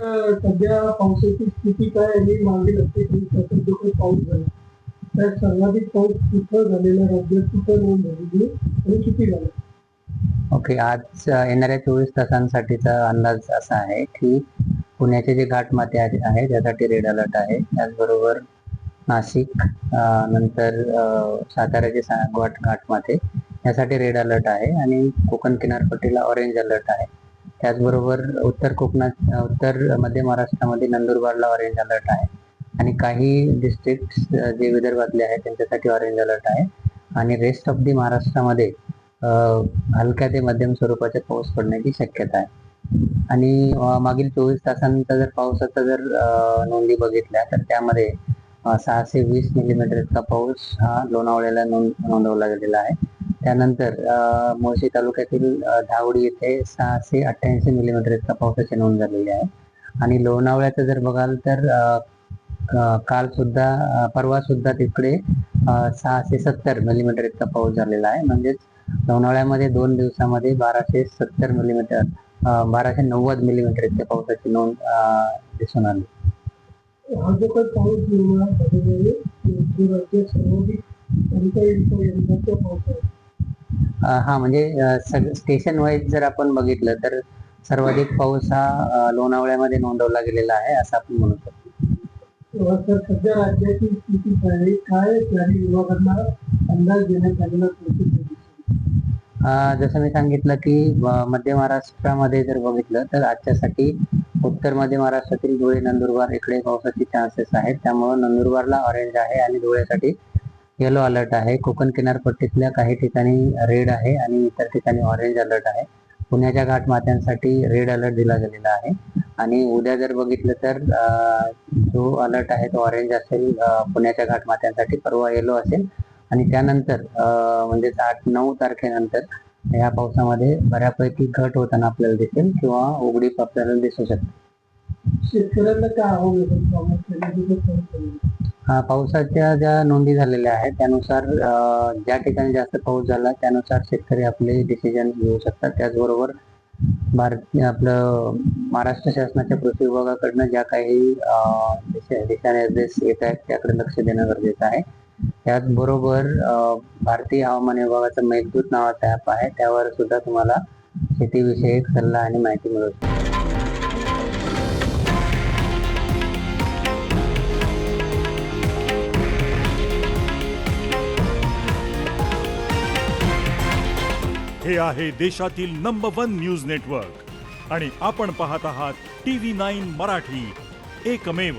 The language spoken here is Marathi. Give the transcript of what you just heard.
सध्या पावसाची स्थिती काय आहे मागील 38 जो काही पाऊस झाला त्यात सर्वाधिक पाऊस कुठं झालेला राज्यात कुठं नोंद झालेली आणि किती झाला? ओके, आज येणाऱ्या 24 तासांसाठीचा अंदाज असा आहे की पुण्याचे जे घाटमाथे आहे त्यासाठी रेड अलर्ट आहे. त्याचबरोबर नाशिक नंतर साताऱ्याचे घाटमाथे यासाठी रेड अलर्ट आहे आणि कोकण किनारपट्टीला ऑरेंज अलर्ट आहे. त्याचबरोबर उत्तर मध्य महाराष्ट्रामध्ये नंदुरबारला ऑरेंज अलर्ट आहे आणि काही डिस्ट्रिक्ट जे विदर्भातले आहेत त्यांच्यासाठी ऑरेंज अलर्ट आहे आणि रेस्ट ऑफ दी महाराष्ट्रामध्ये हलक्या ते मध्यम स्वरूपाचा पाऊस पडण्याची शक्यता आहे. आणि मागील 24 तासांचा जर पावसाचा जर नोंदी बघितल्या तर त्यामध्ये 620 मिलीमीटर इतका पाऊस हा लोणावळ्याला नोंदवला गेलेला आहे. त्यानंतर मुळशी तालुक्यातील धावडी येथे 688 मिलीमीटर इतका पावसाची नोंद झालेली आहे. आणि लोणावळ्याचं जर बघाल तर परवा सुद्धा तिकडे 670 मिलीमीटर इतका पाऊस झालेला आहे. म्हणजेच लोणावळ्यामध्ये 2 दिवसामध्ये 1290 मिलीमीटर इतक्या पावसाची नोंद दिसून आली. हा जो काही पाऊस सर्वाधिक पाऊस आहे हा म्हणजे स्टेशन वाईज जर आपण बघितलं तर सर्वाधिक पाऊस हा लोणावळ्यामध्ये नोंदवला गेलेला आहे असं आपण म्हणू शकतो. तर सध्या राज्याची स्थिती काय शहरी विभागांना अंदाज देण्यात आलेला? जसं मी सांगितलं की मध्य महाराष्ट्रामध्ये जर बघितलं तर आजच्यासाठी उत्तर मध्य महाराष्ट्रातील धुळे नंदुरबार इकडे पावसाचे चान्सेस आहेत. त्यामुळे नंदुरबारला ऑरेंज आहे आणि धुळ्यासाठी येलो अलर्ट आहे. कोकण किनारपट्टीतल्या काही ठिकाणी रेड आहे आणि इतर ठिकाणी ऑरेंज अलर्ट आहे. पुण्याच्या घाटमाथ्यांसाठी रेड अलर्ट दिला गेलेला आहे आणि उद्या जर बघितलं तर जो अलर्ट आहे तो ऑरेंज असेल पुण्याच्या घाटमाथ्यांसाठी, परवा येलो असेल आणि त्यानंतर म्हणजेच 8-9 तारखेनंतर या पावसामध्ये बऱ्यापैकी घट होताना आपल्याला दिसेल किंवा उघडीप आपल्याला दिसू शकते. शेतकऱ्यांना काय आव्हान? पावसाच्या ज्या नोंदी झालेल्या आहेत त्यानुसार ज्या ठिकाणी जास्त पाऊस झाला त्यानुसार शेतकरी आपले डिसिजन घेऊ शकतात. त्याचबरोबर आपलं महाराष्ट्र शासनाच्या कृषी विभागाकडनं ज्या काही दिशानिर्देश येत आहेत त्याकडे लक्ष देणं गरजेचं आहे. त्याचबरोबर भारतीय हवामान विभागाचा मेघदूत नावाचा ऍप आहे, त्यावर सुद्धा तुम्हाला शेतीविषयक सल्ला आणि माहिती मिळू शकते. हे आहे देशातील नंबर 1 न्यूज नेटवर्क आणि आपण पाहत आहात TV9 मराठी, एकमेव.